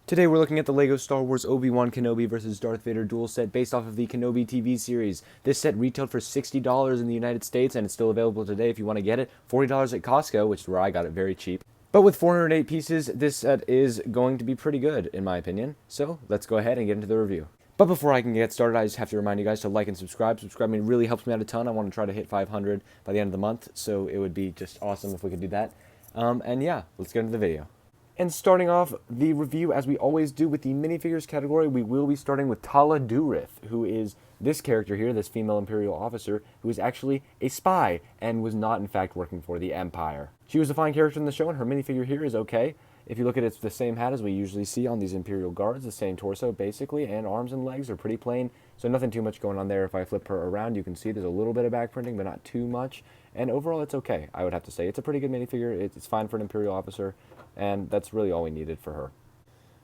Today we're looking at the LEGO Star Wars Obi-Wan Kenobi vs. Darth Vader duel set based off of the Kenobi TV series. This set retailed for $60 in the United States, and it's still available today if you want to get it. $40 at Costco, which is where I got it very cheap. But with 408 pieces, this set is going to be pretty good, in my opinion. So let's go ahead and get into the review. But before I can get started, I just have to remind you guys to like and subscribe. Subscribing really helps me out a ton. I want to try to hit 500 by the end of the month, so it would be just awesome if we could do that. And yeah, let's get into the video. And starting off the review, as we always do with the minifigures category, we will be starting with Tala Durith, who is this character here, this female Imperial officer, who is actually a spy and was not, in fact, working for the Empire. She was a fine character in the show, and her minifigure here is okay. If you look at it, it's the same hat as we usually see on these Imperial guards, the same torso, basically, and arms and legs are pretty plain, so nothing too much going on there. If I flip her around, you can see there's a little bit of back printing, but not too much, and overall, it's okay, I would have to say. It's a pretty good minifigure, it's fine for an Imperial officer, and that's really all we needed for her.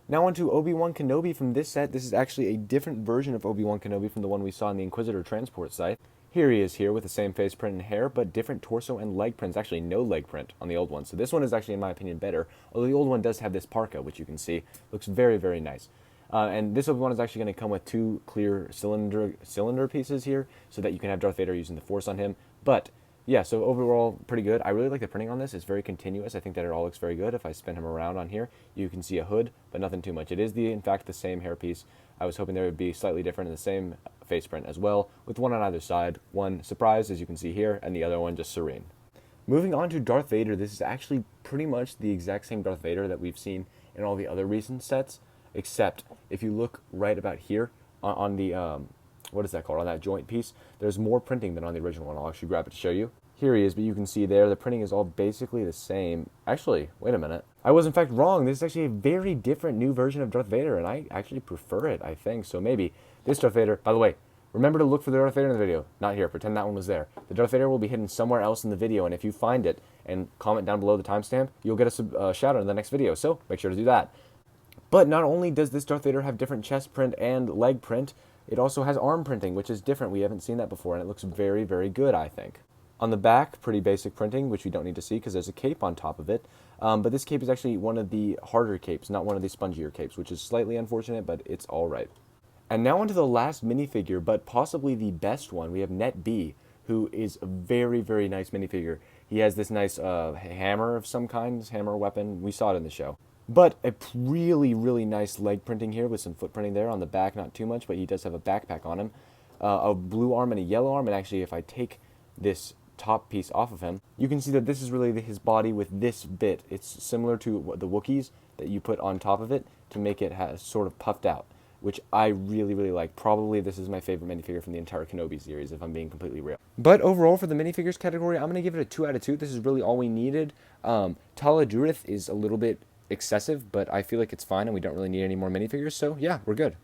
Now on to Obi-Wan Kenobi from this set. This is actually a different version of Obi-Wan Kenobi from the one we saw in the Inquisitor transport Scythe. Here he is here with the same face print and hair, but different torso and leg prints. Actually, no leg print on the old one. So this one is actually, in my opinion, better. Although the old one does have this parka, which you can see. Looks very, very nice. And this Obi-Wan is actually going to come with two clear cylinder pieces here, so that you can have Darth Vader using the Force on him. But yeah, so overall, pretty good. I really like the printing on this. It's very continuous. I think that it all looks very good. If I spin him around on here, you can see a hood, but nothing too much. It is, in fact, the same hairpiece. I was hoping there would be slightly different in the same face print as well, with one on either side. One surprised, as you can see here, and the other one just serene. Moving on to Darth Vader, this is actually pretty much the exact same Darth Vader that we've seen in all the other recent sets, except if you look right about here on the what is that called, on that joint piece, there's more printing than on the original one. I'll actually grab it to show you. Here he is, but you can see there, the printing is all basically the same. Actually, wait a minute. I was in fact wrong. This is actually a very different new version of Darth Vader, and I actually prefer it, I think. So maybe this Darth Vader, by the way, remember to look for the Darth Vader in the video. Not here, pretend that one was there. The Darth Vader will be hidden somewhere else in the video, and if you find it and comment down below the timestamp, you'll get a shout out in the next video, so make sure to do that. But not only does this Darth Vader have different chest print and leg print, it also has arm printing, which is different. We haven't seen that before, and it looks very, very good, I think. On the back, pretty basic printing, which we don't need to see because there's a cape on top of it. But this cape is actually one of the harder capes, not one of the spongier capes, which is slightly unfortunate, but it's all right. And now onto the last minifigure, but possibly the best one. We have Net B, who is a very, very nice minifigure. He has this nice hammer of some kind, this hammer weapon. We saw it in the show. But a really, really nice leg printing here with some foot printing there on the back, not too much, but he does have a backpack on him. A blue arm and a yellow arm, and actually if I take this top piece off of him, you can see that this is really his body with this bit. It's similar to the Wookiees that you put on top of it to make it sort of puffed out, which I really, really like. Probably this is my favorite minifigure from the entire Kenobi series, if I'm being completely real. But overall, for the minifigures category, I'm going to give it a 2 out of 2. This is really all we needed. Tala Durith is a little bit excessive, but I feel like it's fine and we don't really need any more minifigures, so yeah, we're good.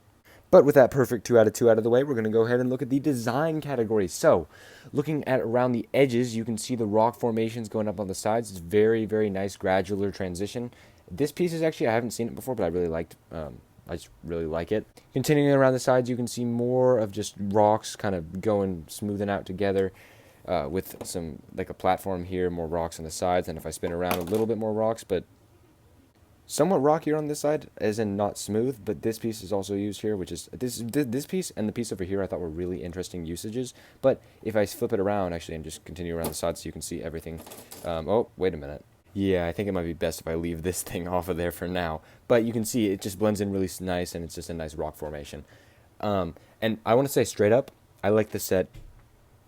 But with that perfect 2 out of 2 out of the way, we're going to go ahead and look at the design category. So, looking at around the edges, you can see the rock formations going up on the sides. It's very, very nice gradual transition. This piece is actually, I haven't seen it before, but I really liked I just really like it. Continuing around the sides, you can see more of just rocks kind of going, smoothing out together with some, like a platform here, more rocks on the sides. And if I spin around, a little bit more rocks, but somewhat rockier on this side, as in not smooth, but this piece is also used here, which is this piece and the piece over here I thought were really interesting usages. But if I flip it around, actually, and just continue around the sides so you can see everything. Oh, wait a minute. Yeah, I think it might be best if I leave this thing off of there for now. But you can see it just blends in really nice, and it's just a nice rock formation. And I want to say straight up, I like this set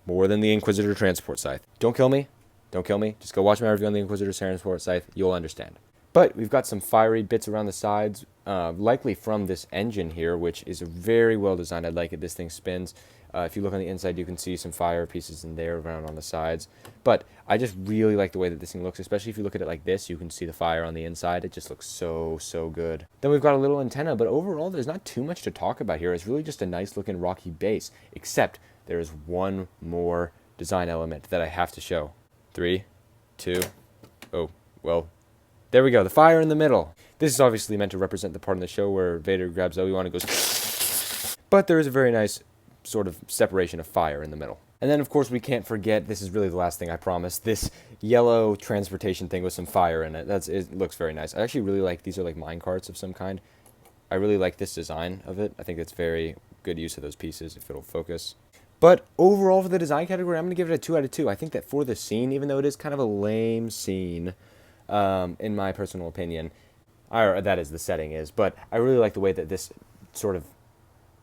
more than the Inquisitor transport Scythe. Don't kill me. Don't kill me. Just go watch my review on the Inquisitor transport Scythe. You'll understand. But we've got some fiery bits around the sides, likely from this engine here, which is very well designed. I like it. This thing spins. If you look on the inside, you can see some fire pieces in there around on the sides. But I just really like the way that this thing looks, especially if you look at it like this. You can see the fire on the inside. It just looks so, so good. Then we've got a little antenna, but overall, there's not too much to talk about here. It's really just a nice-looking rocky base, except there is one more design element that I have to show. 3, 2, oh, well, there we go, the fire in the middle. This is obviously meant to represent the part in the show where Vader grabs Obi-Wan and goes, but there is a very nice sort of separation of fire in the middle. And then, of course, we can't forget, this is really the last thing I promised, this yellow transportation thing with some fire in it. It looks very nice. I actually really like, these are like minecarts of some kind. I really like this design of it. I think it's very good use of those pieces if it'll focus. But overall for the design category, I'm going to give it a 2 out of 2. I think that for the scene, even though it is kind of a lame scene, in my personal opinion, or that is the setting is, but I really like the way that this sort of,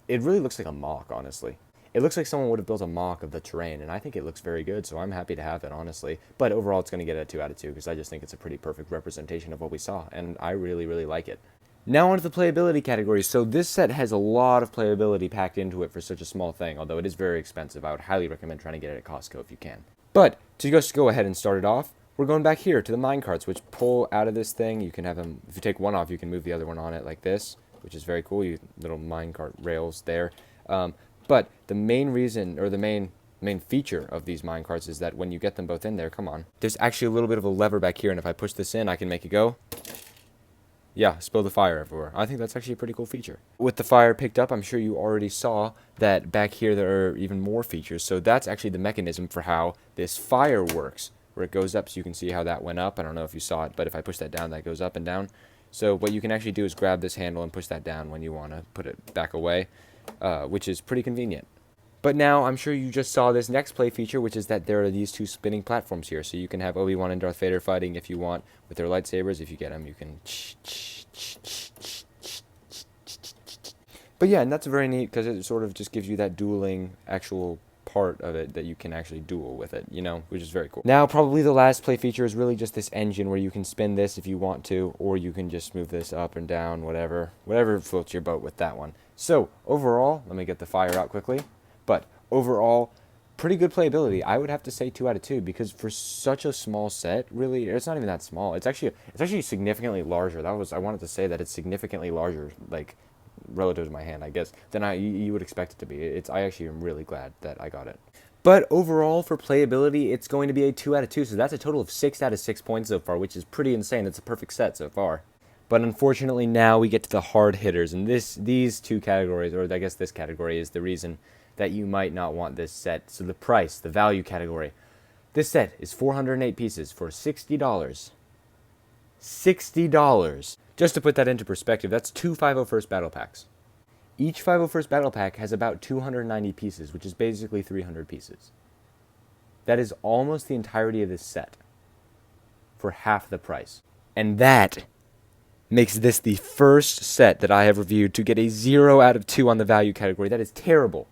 it really looks like a mock, honestly. It looks like someone would have built a mock of the terrain, and I think it looks very good, so I'm happy to have it, honestly. But overall, it's going to get a 2 out of 2, because I just think it's a pretty perfect representation of what we saw, and I really, really like it. Now onto the playability category. So this set has a lot of playability packed into it for such a small thing, although it is very expensive. I would highly recommend trying to get it at Costco if you can. But to just go ahead and start it off, we're going back here to the minecarts, which pull out of this thing. You can have them, if you take one off, you can move the other one on it like this, which is very cool. You little minecart rails there. But the main reason, or the main feature of these minecarts is that when you get them both in there, come on, there's actually a little bit of a lever back here, and if I push this in, I can make it go. Yeah, spill the fire everywhere. I think that's actually a pretty cool feature. With the fire picked up, I'm sure you already saw that back here there are even more features. So that's actually the mechanism for how this fire works, where it goes up, so you can see how that went up. I don't know if you saw it, but if I push that down, that goes up and down. So what you can actually do is grab this handle and push that down when you want to put it back away, which is pretty convenient. But now, I'm sure you just saw this next play feature, which is that there are these two spinning platforms here. So you can have Obi-Wan and Darth Vader fighting if you want with their lightsabers. If you get them, you can... But yeah, and that's very neat because it sort of just gives you that dueling actual part of it that you can actually duel with it, you know, which is very cool. Now, probably the last play feature is really just this engine where you can spin this if you want to, or you can just move this up and down, whatever floats your boat with that one. So, overall, let me get the fire out quickly. But overall, pretty good playability. I would have to say 2 out of 2 because for such a small set, really, it's not even that small. It's actually significantly larger. I wanted to say that it's significantly larger, like relative to my hand, I guess, than you would expect it to be. I actually am really glad that I got it. But overall, for playability, it's going to be a 2 out of 2. So that's a total of 6 out of 6 points so far, which is pretty insane. It's a perfect set so far. But unfortunately, now we get to the hard hitters, and these two categories, or I guess this category, is the reason that you might not want this set. So the price, the value category. This set is 408 pieces for $60. $60. Just to put that into perspective, that's 2 501st Battle Packs. Each 501st Battle Pack has about 290 pieces, which is basically 300 pieces. That is almost the entirety of this set for half the price. And that makes this the first set that I have reviewed to get a 0 out of 2 on the value category. That is terrible.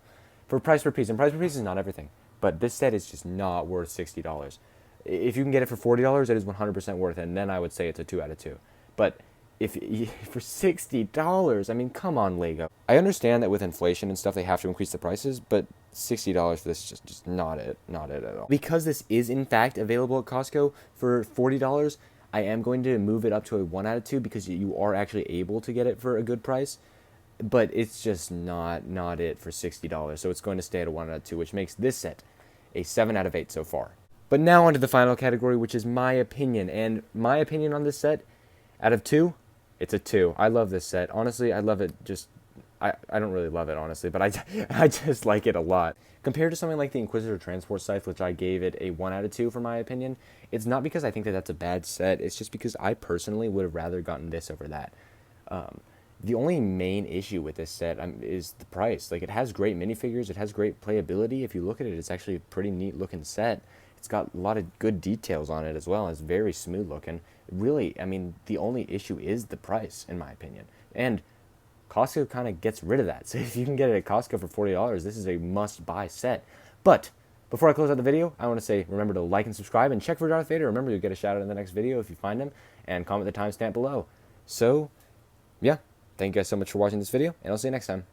For price per piece, and price per piece is not everything, but this set is just not worth $60. If you can get it for $40, it is 100% worth it, and then I would say it's a 2 out of 2. But if for $60, I mean, come on, Lego. I understand that with inflation and stuff, they have to increase the prices, but $60 for this is just not it at all. Because this is, in fact, available at Costco for $40, I am going to move it up to a 1 out of 2 because you are actually able to get it for a good price. But it's just not it for $60, so it's going to stay at a 1 out of 2, which makes this set a 7 out of 8 so far. But now onto the final category, which is my opinion. And my opinion on this set, out of 2, it's a 2. I love this set. Honestly, I love it just... I don't really love it, honestly, but I just like it a lot. Compared to something like the Inquisitor Transport Scythe, which I gave it a 1 out of 2 for my opinion, it's not because I think that that's a bad set. It's just because I personally would have rather gotten this over that. The only main issue with this set is the price. Like, it has great minifigures, it has great playability. If you look at it, it's actually a pretty neat looking set. It's got a lot of good details on it as well. It's very smooth looking. Really, I mean, the only issue is the price, in my opinion. And Costco kind of gets rid of that. So if you can get it at Costco for $40, this is a must-buy set. But before I close out the video, I want to say, remember to like and subscribe and check for Darth Vader. Remember, you'll get a shout out in the next video if you find him, and comment the timestamp below. So, yeah. Thank you guys so much for watching this video, and I'll see you next time.